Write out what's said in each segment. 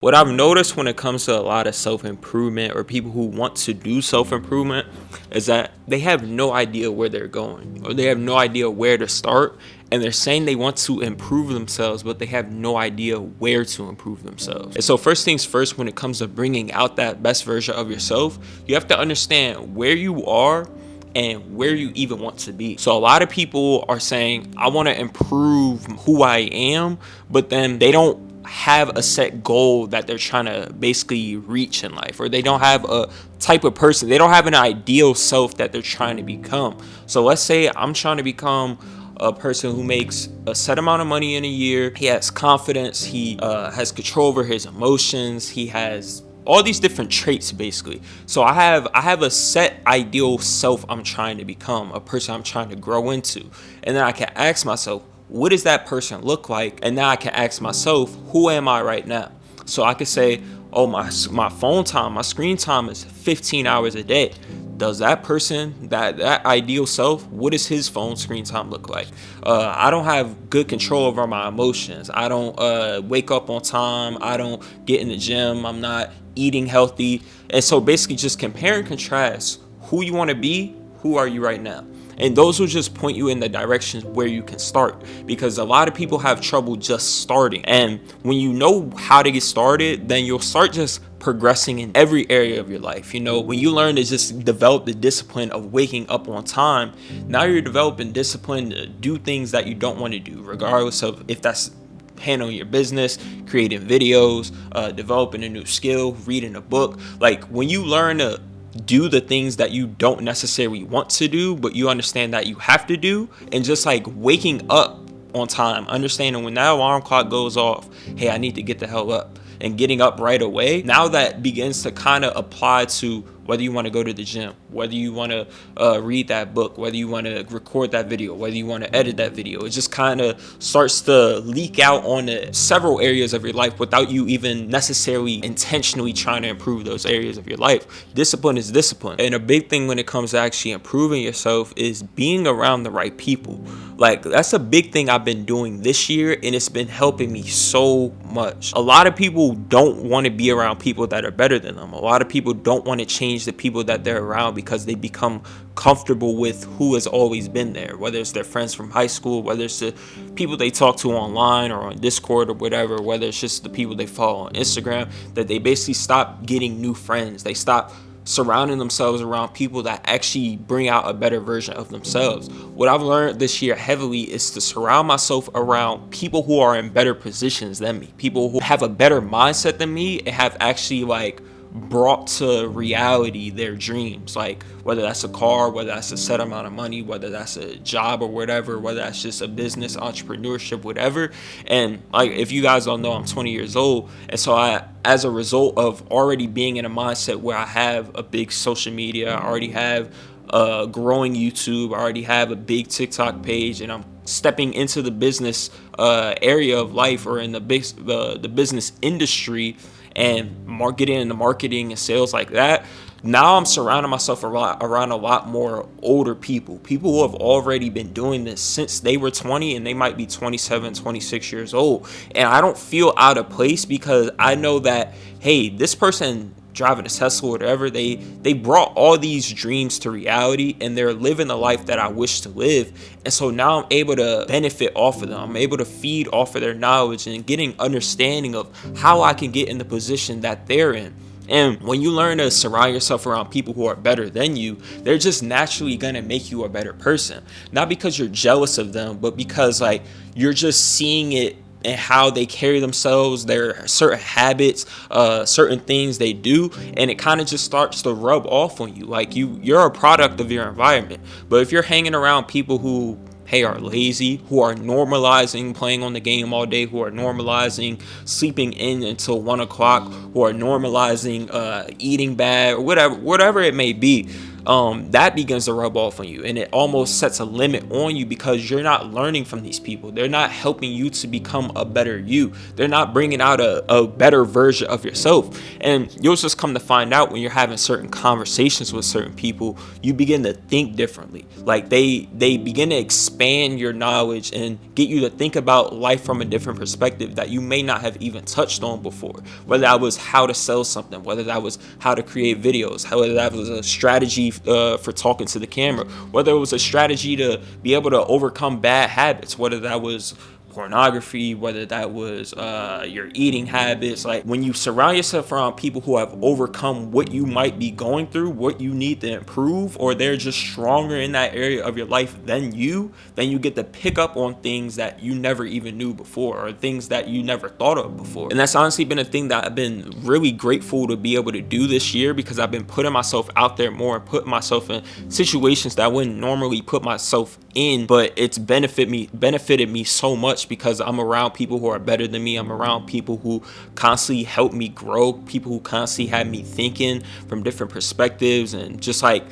What I've noticed when it comes to a lot of self improvement or people who want to do self improvement is that they have no idea where they're going or they have no idea where to start. And they're saying they want to improve themselves, but they have no idea where to improve themselves. And so, first things first, when it comes to bringing out that best version of yourself, you have to understand where you are and where you even want to be. So a lot of people are saying, I want to improve who I am, but then they don't have a set goal that they're trying to basically reach in life, or they don't have a type of person, they don't have an ideal self that they're trying to become. So let's say I'm trying to become a person who makes a set amount of money in a year. He has confidence, he has control over his emotions, he has all these different traits basically. So I have a set ideal self I'm trying to become, a person I'm trying to grow into. And then I can ask myself, what does that person look like? And now I can ask myself, who am I right now? So I could say, oh, my phone time, my screen time is 15 hours a day. Does that person, that ideal self, what does his phone screen time look like? I don't have good control over my emotions. I don't wake up on time. I don't get in the gym. I'm not eating healthy. And so basically just compare and contrast who you want to be, who are you right now? And those will just point you in the directions where you can start, because a lot of people have trouble just starting. And when you know how to get started, then you'll start just progressing in every area of your life. You know, when you learn to just develop the discipline of waking up on time, now you're developing discipline to do things that you don't want to do, regardless of if that's handling your business, creating videos, developing a new skill, reading a book. Like when you learn to do the things that you don't necessarily want to do, but you understand that you have to do, and just like waking up on time, understanding when that alarm clock goes off, hey, I need to get the hell up, and getting up right away. Now that begins to kind of apply to whether you want to go to the gym, whether you want to read that book, whether you want to record that video, whether you want to edit that video. It just kind of starts to leak out on several areas of your life without you even necessarily intentionally trying to improve those areas of your life. Discipline is discipline. And a big thing when it comes to actually improving yourself is being around the right people. Like that's a big thing I've been doing this year, and it's been helping me so much. A lot of people don't want to be around people that are better than them. A lot of people don't want to change the people that they're around because they become comfortable with who has always been there, whether it's their friends from high school, whether it's the people they talk to online or on Discord or whatever, whether it's just the people they follow on Instagram, that they basically stop getting new friends. They stop surrounding themselves around people that actually bring out a better version of themselves. What I've learned this year heavily is to surround myself around people who are in better positions than me, people who have a better mindset than me and have actually like brought to reality their dreams, like whether that's a car, whether that's a set amount of money, whether that's a job or whatever, whether that's just a business, entrepreneurship, whatever. And like, if you guys don't know, I'm 20 years old, and so I, as a result of already being in a mindset where I have a big social media, I already have growing YouTube, I already have a big TikTok page, and I'm stepping into the business area of life, or in the business industry, and marketing and sales like that. Now I'm surrounding myself around a lot more older people who have already been doing this since they were 20, and they might be 27, 26 years old. And I don't feel out of place because I know that, hey, this person driving a Tesla or whatever, they brought all these dreams to reality, and they're living the life that I wish to live. And so now I'm able to benefit off of them. I'm able to feed off of their knowledge and getting understanding of how I can get in the position that they're in. And when you learn to surround yourself around people who are better than you, they're just naturally gonna make you a better person. Not because you're jealous of them, but because like you're just seeing it and how they carry themselves, their certain habits, certain things they do, and it kind of just starts to rub off on you. Like you're a product of your environment. But if you're hanging around people who, hey, are lazy, who are normalizing playing on the game all day, who are normalizing sleeping in until 1 o'clock, who are normalizing eating bad, or whatever it may be, that begins to rub off on you, and it almost sets a limit on you because you're not learning from these people. They're not helping you to become a better you. They're not bringing out a better version of yourself. And you'll just come to find out when you're having certain conversations with certain people, you begin to think differently. Like they begin to expand your knowledge and get you to think about life from a different perspective that you may not have even touched on before. Whether that was how to sell something, whether that was how to create videos, whether that was a strategy for talking to the camera, whether it was a strategy to be able to overcome bad habits, whether that was pornography, whether that was your eating habits. Like when you surround yourself around people who have overcome what you might be going through, what you need to improve, or they're just stronger in that area of your life than you, then you get to pick up on things that you never even knew before, or things that you never thought of before. And that's honestly been a thing that I've been really grateful to be able to do this year, because I've been putting myself out there more and putting myself in situations that I wouldn't normally put myself in, but it's benefited me so much because I'm around people who are better than me. I'm around people who constantly help me grow, people who constantly have me thinking from different perspectives, and just like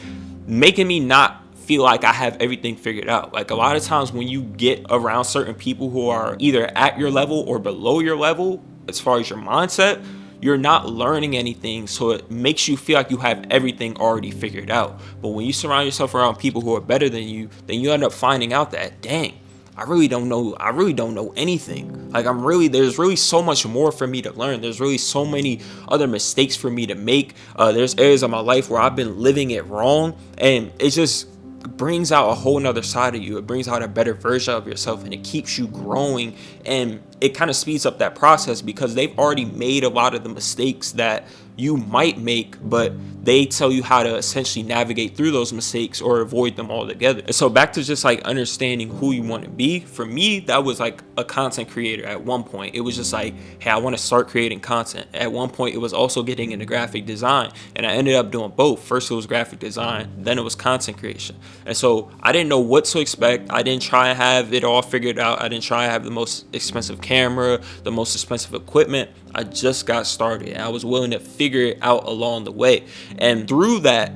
making me not feel like I have everything figured out. Like a lot of times when you get around certain people who are either at your level or below your level as far as your mindset, you're not learning anything, so it makes you feel like you have everything already figured out. But when you surround yourself around people who are better than you, then you end up finding out that, dang, I really don't know anything. Like there's really so much more for me to learn. There's really so many other mistakes for me to make. There's areas of my life where I've been living it wrong, and it just brings out a whole nother side of you. It brings out a better version of yourself, and it keeps you growing, and it kind of speeds up that process because they've already made a lot of the mistakes that you might make, but they tell you how to essentially navigate through those mistakes or avoid them altogether. And so back to just like understanding who you want to be. For me, that was like a content creator at one point. It was just like, hey, I want to start creating content. At one point, it was also getting into graphic design, and I ended up doing both. First, it was graphic design, then it was content creation. And so I didn't know what to expect. I didn't try and have it all figured out. I didn't try and have the most expensive camera, the most expensive equipment. I just got started, and I was willing to figure it out along the way. And through that,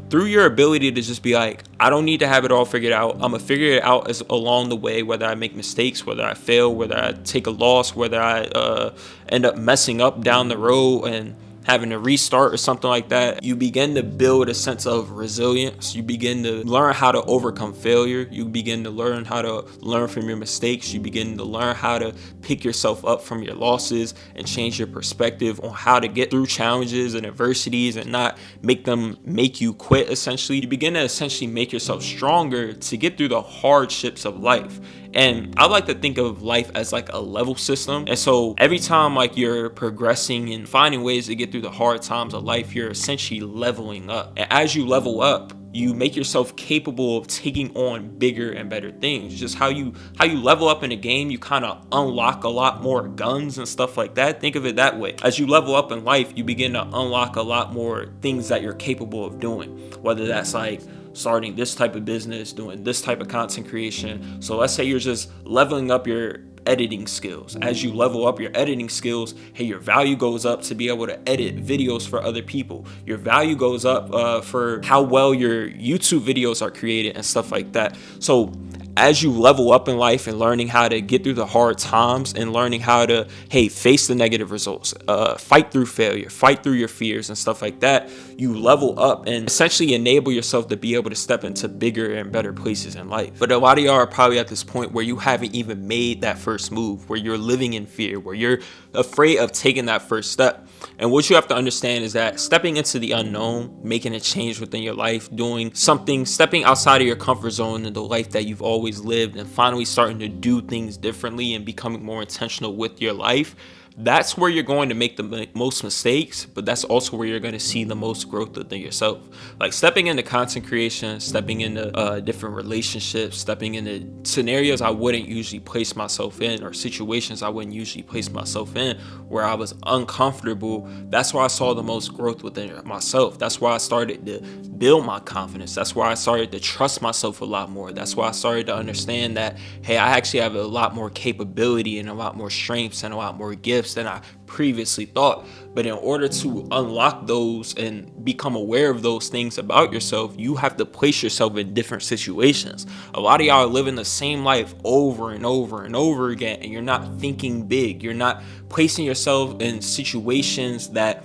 through your ability to just be like, I don't need to have it all figured out. I'm gonna figure it out as along the way, whether I make mistakes, whether I fail, whether I take a loss, whether I end up messing up down the road and having to restart or something like that. You begin to build a sense of resilience. You begin to learn how to overcome failure. You begin to learn how to learn from your mistakes. You begin to learn how to pick yourself up from your losses and change your perspective on how to get through challenges and adversities and not make you quit. Essentially, you begin to essentially make yourself stronger to get through the hardships of life. And I like to think of life as like a level system. And so every time like you're progressing and finding ways to get through the hard times of life, you're essentially leveling up. And as you level up, you make yourself capable of taking on bigger and better things. Just how you level up in a game, you kind of unlock a lot more guns and stuff like that. Think of it that way. As you level up in life, you begin to unlock a lot more things that you're capable of doing. Whether that's like starting this type of business, doing this type of content creation. So let's say you're just leveling up your editing skills. As you level up your editing skills, hey, your value goes up to be able to edit videos for other people. Your value goes up for how well your YouTube videos are created and stuff like that. So as you level up in life and learning how to get through the hard times and learning how to, hey, face the negative results, fight through failure, fight through your fears and stuff like that, you level up and essentially enable yourself to be able to step into bigger and better places in life. But a lot of y'all are probably at this point where you haven't even made that first move, where you're living in fear, where you're afraid of taking that first step. And what you have to understand is that stepping into the unknown, making a change within your life, doing something, stepping outside of your comfort zone and the life that you've always lived, and finally starting to do things differently and becoming more intentional with your life, that's where you're going to make the most mistakes, but that's also where you're going to see the most growth within yourself. Like stepping into content creation, stepping into different relationships, stepping into scenarios I wouldn't usually place myself in, or situations I wouldn't usually place myself in, where I was uncomfortable. That's where I saw the most growth within myself. That's why I started to build my confidence. That's why I started to trust myself a lot more. That's why I started to understand that, hey, I actually have a lot more capability and a lot more strengths and a lot more gifts gifts than I previously thought. But in order to unlock those and become aware of those things about yourself, you have to place yourself in different situations. A lot of y'all are living the same life over and over and over again, and you're not thinking big. You're not placing yourself in situations that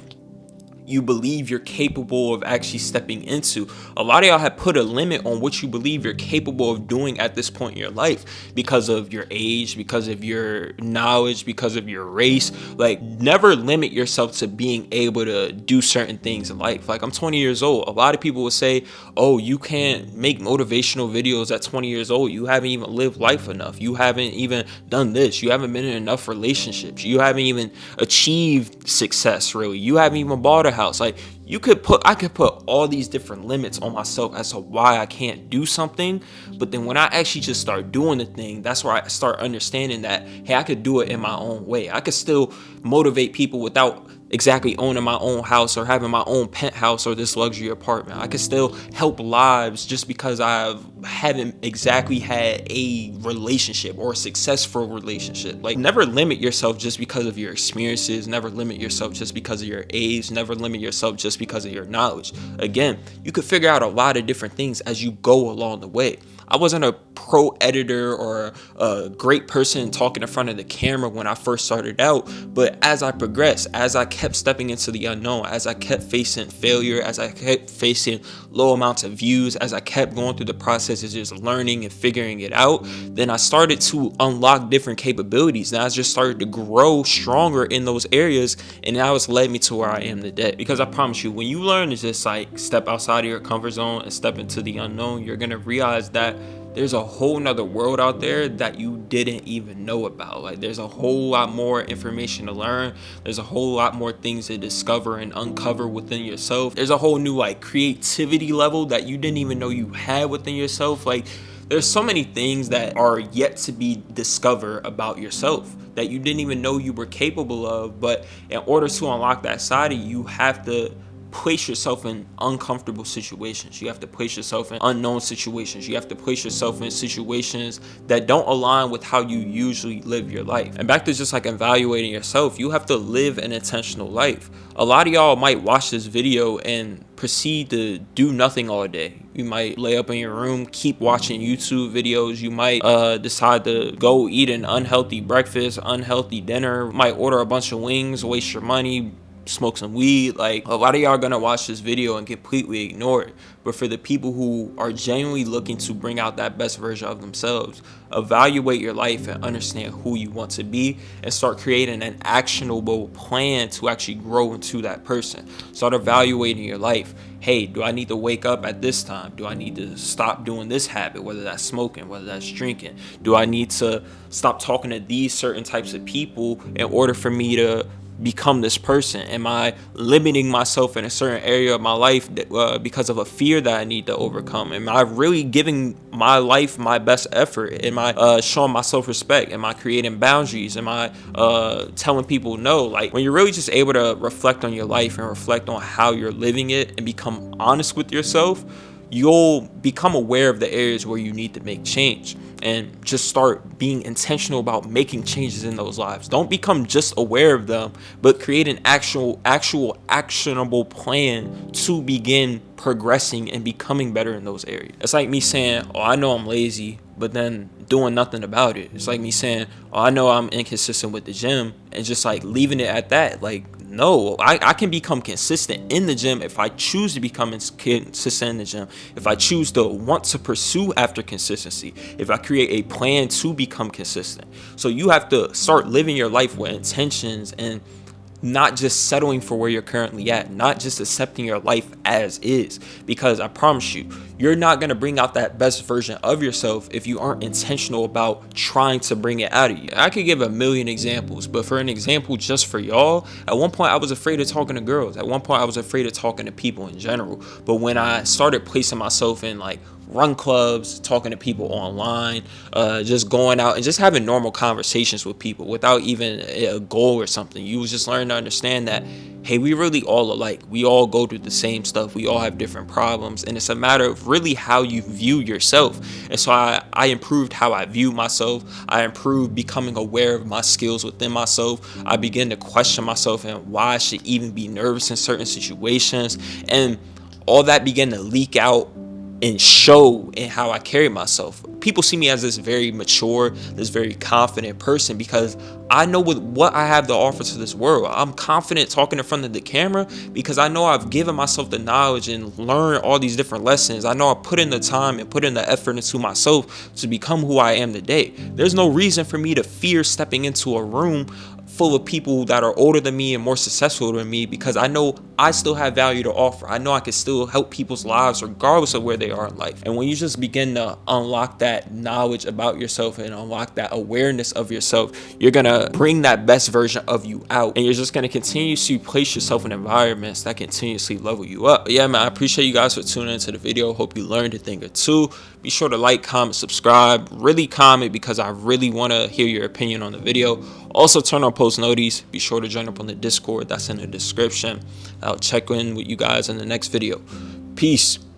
you believe you're capable of actually stepping into. A lot of y'all have put a limit on what you believe you're capable of doing at this point in your life because of your age, because of your knowledge, because of your race. Like, never limit yourself to being able to do certain things in life. Like, I'm 20 years old. A lot of people will say, oh, you can't make motivational videos at 20 years old. You haven't even lived life enough. You haven't even done this. You haven't been in enough relationships. You haven't even achieved success, really. You haven't even bought a house. Like, I could put all these different limits on myself as to why I can't do something. But then when I actually just start doing the thing, that's where I start understanding that, hey, I could do it in my own way. I could still motivate people without exactly owning my own house or having my own penthouse or this luxury apartment. I could still help lives just because I haven't exactly had a relationship or a successful relationship. Like, never limit yourself just because of your experiences. Never limit yourself just because of your age. Never limit yourself just because of your knowledge. Again, you could figure out a lot of different things as you go along the way. I wasn't a pro editor or a great person talking in front of the camera when I first started out, but as I progressed, as I kept stepping into the unknown, as I kept facing failure, as I kept facing low amounts of views, as I kept going through the process of just learning and figuring it out, then I started to unlock different capabilities. And I just started to grow stronger in those areas, and that was led me to where I am today. Because I promise you, when you learn to just like step outside of your comfort zone and step into the unknown, you're gonna realize that there's a whole nother world out there that you didn't even know about. Like, there's a whole lot more information to learn. There's a whole lot more things to discover and uncover within yourself. There's a whole new like creativity level that you didn't even know you had within yourself. Like, there's so many things that are yet to be discovered about yourself that you didn't even know you were capable of. But in order to unlock that side of you, you have to place yourself in uncomfortable situations. You have to place yourself in unknown situations. You have to place yourself in situations that don't align with how you usually live your life. And back to just like evaluating yourself, you have to live an intentional life. A lot of y'all might watch this video and proceed to do nothing all day. You might lay up in your room, keep watching YouTube videos. You might decide to go eat an unhealthy breakfast, unhealthy dinner, might order a bunch of wings, waste your money, smoke some weed. Like, a lot of y'all are gonna watch this video and completely ignore it. But for the people who are genuinely looking to bring out that best version of themselves, evaluate your life and understand who you want to be, and start creating an actionable plan to actually grow into that person. Start evaluating your life. Hey, do I need to wake up at this time? Do I need to stop doing this habit, whether that's smoking, whether that's drinking? Do I need to stop talking to these certain types of people in order for me to become this person? Am I limiting myself in a certain area of my life because of a fear that I need to overcome? Am I really giving my life my best effort? Am I showing my self-respect? Am I creating boundaries? Am I telling people no? Like, when you're really just able to reflect on your life and reflect on how you're living it and become honest with yourself, you'll become aware of the areas where you need to make change, and just start being intentional about making changes in those lives. Don't become just aware of them, but create an actual actionable plan to begin progressing and becoming better in those areas. It's like me saying, oh, I know I'm lazy, but then doing nothing about it. It's like me saying, oh, I know I'm inconsistent with the gym, and just like leaving it at that. Like, no, I can become consistent in the gym if I choose to become consistent in the gym. If I choose to want to pursue after consistency. If I create a plan to become consistent. So you have to start living your life with intentions and not just settling for where you're currently at, not just accepting your life as is. Because I promise you, you're not going to bring out that best version of yourself if you aren't intentional about trying to bring it out of you. I could give a million examples, but for an example just for y'all, at one point I was afraid of talking to girls. At one point I was afraid of talking to people in general. But when I started placing myself in like run clubs, talking to people online, just going out and just having normal conversations with people without even a goal or something, you was just learning to understand that, hey, we really all alike. We all go through the same stuff. We all have different problems. And it's a matter of really how you view yourself. And so I improved how I view myself. I improved becoming aware of my skills within myself. I began to question myself and why I should even be nervous in certain situations. And all that began to leak out and show in how I carry myself. People see me as this very mature, this very confident person because I know what I have to offer to this world. I'm confident talking in front of the camera because I know I've given myself the knowledge and learned all these different lessons. I know I put in the time and put in the effort into myself to become who I am today. There's no reason for me to fear stepping into a room full of people that are older than me and more successful than me because I know I still have value to offer. I know I can still help people's lives regardless of where they are in life. And when you just begin to unlock that knowledge about yourself and unlock that awareness of yourself, you're gonna bring that best version of you out, and you're just gonna continue to place yourself in environments that continuously level you up. But yeah, man, I appreciate you guys for tuning into the video. Hope you learned a thing or two. Be sure to like, comment, subscribe. Really comment because I really want to hear your opinion on the video. Also turn on post notifications. Be sure to join up on the Discord that's in the description. I'll check in with you guys in the next video. Peace.